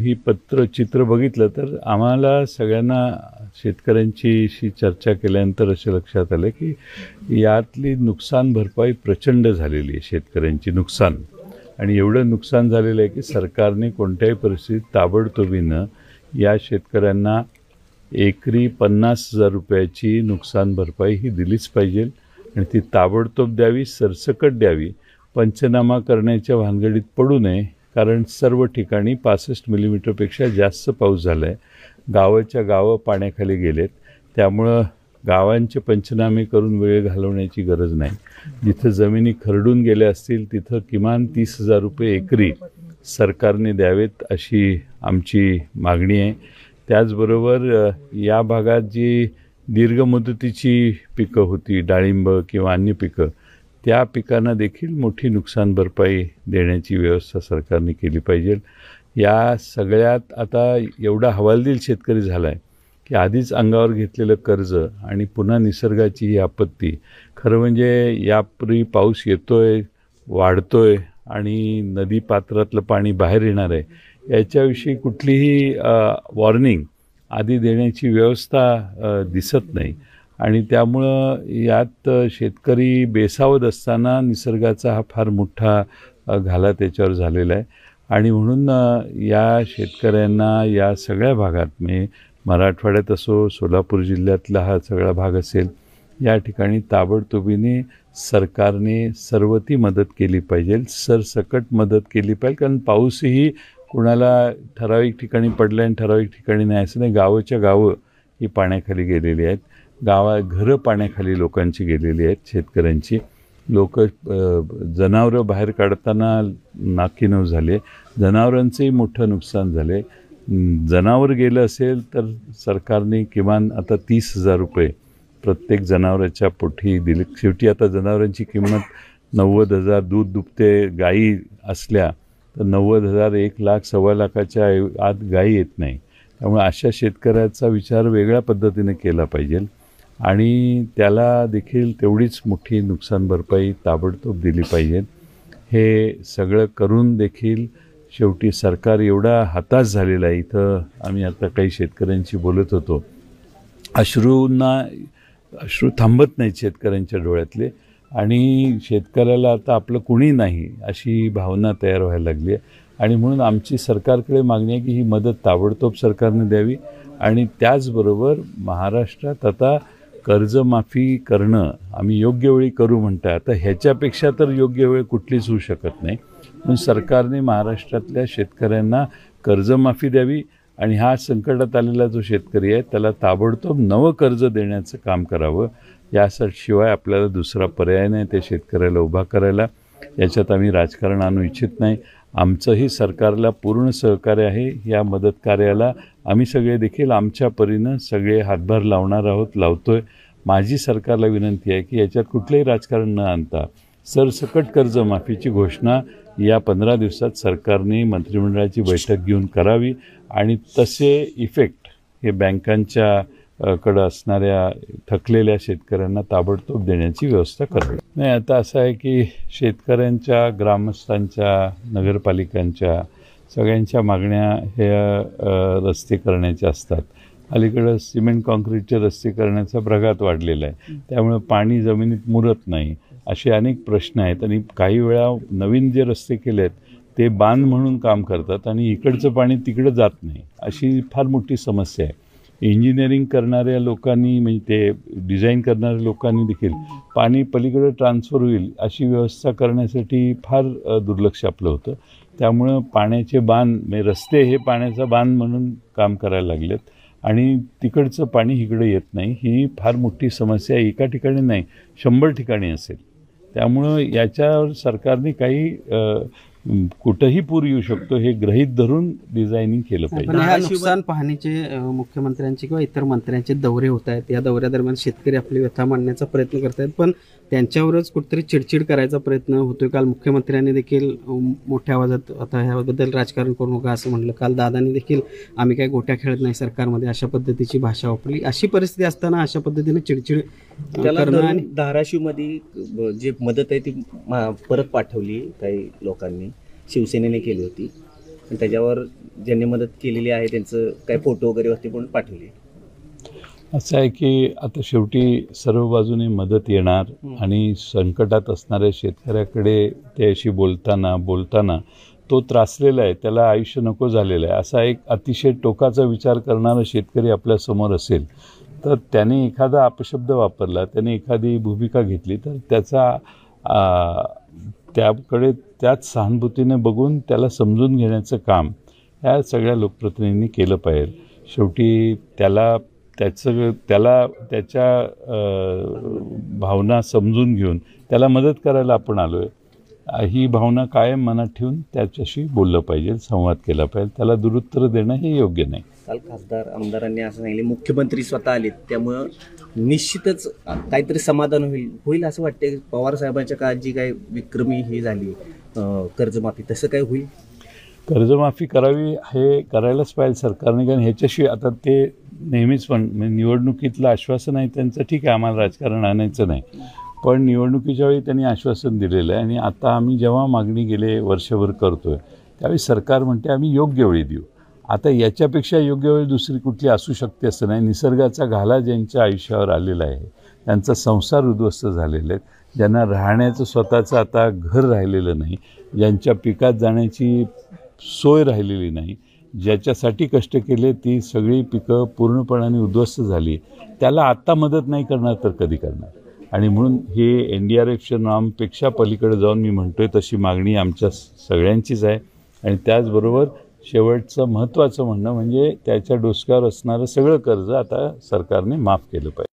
ही चित्र बघितलं तर आम्हाला सगळ्यांना शेतकऱ्यांची चर्चा केल्यानंतर असे लक्षात आलं की यातली नुकसान भरपाई प्रचंड झालेली आहे. शेतकऱ्यांची नुकसान आणि एवढं नुकसान झालेलं आहे की सरकारने कोणत्याही परिस्थितीत ताबडतोबीनं या शेतकऱ्यांना एकरी 50,000 रुपयाची नुकसान भरपाई ही दिलीच पाहिजे आणि ती ताबडतोब द्यावी, सरसकट द्यावी. पंचनामा करण्याच्या भानगडीत पडू नये, कारण सर्व ठिकाणी 65 मिलीमीटरपेक्षा जास्त पाऊस झाला आहे. गावाच्या गावं पाण्याखाली गेलेत. त्यामुळं गावांचे पंचनामे करून वेळ घालवण्याची गरज नाही. जिथं जमिनी खरडून गेल्या असतील तिथं किमान 30,000 रुपये एकरी सरकारने द्यावेत अशी आमची मागणी आहे. त्याचबरोबर या भागात जी दीर्घ मुदतीची पिकं होती, डाळिंब किंवा अन्य पिकं, त्या पिकांना देखील मोठी नुकसान भरपाई देण्याची व्यवस्था सरकारने केली पाहिजे. या सगळ्यात आता एवढा हवालदिल शेतकरी झाला आहे की आधीच अंगावर घेतलेलं कर्ज आणि पुन्हा निसर्गाची ही आपत्ती. खरं म्हणजे यापूर्वी पाऊस येतोय, वाढतोय आणि नदी पात्रातलं पाणी बाहेर येणार आहे, याच्याविषयी कुठलीही वॉर्निंग आधी देण्याची व्यवस्था दिसत नाही. आणि त्यामुळं यात शेतकरी बेसावध असताना निसर्गाचा हा फार मोठा घाला त्याच्यावर झालेला आहे. आणि म्हणून या शेतकऱ्यांना या सगळ्या भागात, म्हणजे मराठवाड्यात असो, सोलापूर जिल्ह्यातला हा सगळा भाग असेल, या ठिकाणी ताबडतोबीने सरकारने सर्व ती मदत केली पाहिजे, सरसकट मदत केली पाहिजे. कारण पाऊसही कुणाला ठराविक ठिकाणी पडला आणि ठराविक ठिकाणी नाही असं नाही. गावाच्या गावं ही पाण्याखाली गेलेली आहेत. घरं पाण्याखाली लोकांची गेलेली आहेत. शेतकऱ्यांची लोक जनावरं बाहेर काढताना नाकीनऊ झाले. जनावरांचंही मोठं नुकसान झाले. जनावर गेलं असेल तर सरकारने किमान आता 30,000 रुपये प्रत्येक जनावराच्या पोटी दिले. शेवटी आता जनावरांची किंमत 90,000, दूध दुभते गायी असल्या तर 90,000, 1,00,000, 1,25,000च्या आत गायी येत नाही. त्यामुळे अशा शेतकऱ्याचा विचार वेगळ्या पद्धतीने केला पाहिजे आणि त्याला देखील तेवढीच मोठी नुकसान भरपाई ताबडतोब दिली पाहिजे. हे सगळं करून देखील शेवटी सरकार एवढा हताश झालेला आहे. इथं आम्ही आता काही शेतकऱ्यांशी बोलत होतो. अश्रू थांबत नाहीत शेतकऱ्यांच्या डोळ्यातले आणि शेतकऱ्याला आता आपलं कुणी नाही अशी भावना तयार व्हायला लागली आहे. आणि म्हणून आमची सरकारकडे मागणी आहे की ही मदत ताबडतोब सरकारने द्यावी. आणि त्याचबरोबर महाराष्ट्रात आता कर्जमाफी करणं आम्ही योग्य वेळी करू म्हणताय. आता ह्याच्यापेक्षा तर योग्य वेळ कुठलीच होऊ शकत नाही. म्हणून सरकारने महाराष्ट्रातल्या शेतकऱ्यांना कर्जमाफी द्यावी आणि हा संकटात आलेला जो शेतकरी आहे त्याला ताबडतोब नवं कर्ज देण्याचं काम करावं. याशिवाय आपल्याला दुसरा पर्याय नाही ते शेतकऱ्याला उभा करायला. याच्यात आम्ही राजकारण आणू इच्छित नाही. आमचंही सरकारला पूर्ण सहकार्य आहे. या मदत कार्याला आम्ही सगळे देखील आमच्या परीनं सगळे हातभार लावणार आहोत, लावतोय. माझी सरकारला विनंती आहे की याच्यात कुठलंही राजकारण न आणता सरसकट कर्जमाफीची घोषणा या 15 दिवसात सरकारने मंत्रिमंडळाची बैठक घेऊन करावी आणि तसे इफेक्ट हे बँकांच्या कडं असणाऱ्या थकलेल्या शेतकऱ्यांना ताबडतोब देण्याची व्यवस्था करावी. नाही, आता असं आहे की शेतकऱ्यांच्या, ग्रामस्थांच्या, नगरपालिकांच्या सगळ्यांच्या मागण्या ह्या रस्ते करण्याच्या असतात. अलीकडं सिमेंट कॉन्क्रीटचे रस्ते करण्याचा प्रघात वाढलेला आहे. त्यामुळे पाणी जमिनीत मुरत नाही. असे अनेक प्रश्न आहेत आणि काही वेळा नवीन जे रस्ते केले आहेत ते बांध म्हणून काम करतात आणि इकडचं पाणी तिकडं जात नाही. अशी फार मोठी समस्या आहे. इंजिनिअरिंग करणाऱ्या लोकांनी, म्हणजे ते डिझाईन करणाऱ्या लोकांनी देखील पाणी पलीकडे ट्रान्सफर होईल अशी व्यवस्था करण्यासाठी फार दुर्लक्ष आपलं होतं. त्यामुळं पाण्याचे बांध, म्हणजे रस्ते हे पाण्याचा बांध म्हणून काम करायला लागलेत आणि तिकडचं पाणी इकडे येत नाही. ही फार मोठी समस्या एका ठिकाणी नाही, 100 ठिकाणी असेल. त्यामुळं याच्यावर सरकारने काही कुठंही पूर येऊ शकतो हे गृहीत धरून डिझायनिंग केलं पाहिजे. ह्या नुकसान पाहणीचे मुख्यमंत्र्यांचे किंवा इतर मंत्र्यांचे दौरे होत आहेत. या दौऱ्यादरम्यान शेतकरी आपली व्यथा मांडण्याचा प्रयत्न करत आहेत, पण त्यांच्यावरच कुठेतरी चिडचिड करायचा प्रयत्न होतोय. काल मुख्यमंत्र्यांनी देखील मोठ्या आवाजात आता ह्याबद्दल राजकारण करू नका असं म्हटलं. काल दादांनी देखील आम्ही काही गोट्या खेळत नाही सरकारमध्ये अशा पद्धतीची भाषा वापरली. अशी परिस्थिती असताना अशा पद्धतीने चिडचिड करणं आणि धाराशिवमध्ये जे मदत आहे ती परत पाठवली काही लोकांनी, शिवसेनेने केली होती. त्याच्यावर ज्यांनी मदत केलेली आहे त्यांचं काही फोटो वगैरे होते पण पाठवले. असं आहे की आता शेवटी सर्व बाजूने मदत येणार आणि संकटात असणाऱ्या शेतकऱ्याकडे त्याशी बोलताना तो त्रासलेला आहे, त्याला आयुष्य नको झालेलं आहे, असा एक अतिशय टोकाचा विचार करणारा शेतकरी आपल्यासमोर असेल तर त्याने एखादा अपशब्द वापरला, त्याने एखादी भूमिका घेतली तर त्याचा त्याकडे त्याच सहानुभूतीने बघून त्याला समजून घेण्याचं काम ह्या सगळ्या लोकप्रतिनिधींनी केलं पाहिजे. शेवटी त्याच्या भावना समजून घेऊन त्याला मदत करायला आपण आलो आहे, ही भावना कायम मनात ठेवून त्याच्याशी बोललं पाहिजे, संवाद केला पाहिजे. त्याला दुरुत्तर देणं हे योग्य नाही. काल खासदार आमदारांनी असं सांगितले, मुख्यमंत्री स्वतः आलेत त्यामुळं निश्चितच काहीतरी समाधान होईल असं वाटते. पवार साहेबांच्या काळात जी काही विक्रमी ही झाली कर्जमाफी, तसं काय होईल? कर्जमाफी करावी हे करायलाच पाहिजे सरकारने, कारण ह्याच्याशिवाय आता ते नेहमीच पण निवडणुकीतलं आश्वासन आहे त्यांचं, ठीक आहे आम्हाला राजकारण आणायचं नाही, पण निवडणुकीच्या वेळी त्यांनी आश्वासन दिलेलं आहे आणि आता आम्ही जेव्हा मागणी गेले वर्षभर करतोय त्यावेळी सरकार म्हणते आम्ही योग्य वेळी देऊ. आता याच्यापेक्षा योग्य वेळ दुसरी कुठली असू शकते असं नाही. निसर्गाचा घाला ज्यांच्या आयुष्यावर आलेला आहे, त्यांचा संसार उद्ध्वस्त झालेले आहेत, ज्यांना राहण्याचं स्वतःचं आता घर राहिलेलं नाही, ज्यांच्या पिकात जाण्याची सोय राहिलेली नाही, ज्याच्यासाठी कष्ट केले ती सगळी पिकं पूर्णपणाने उद्ध्वस्त झाली, त्याला आत्ता मदत नाही करणार तर कधी करणार? आणि म्हणून हे NDRFच्या नामपेक्षा पलीकडे जाऊन मी म्हणतोय तशी मागणी आमच्या सगळ्यांचीच आहे. आणि त्याचबरोबर शेवटचं महत्त्वाचं म्हणणं म्हणजे त्याच्या डोसक्यावर असणारं सगळं कर्ज आता सरकारने माफ केलं पाहिजे.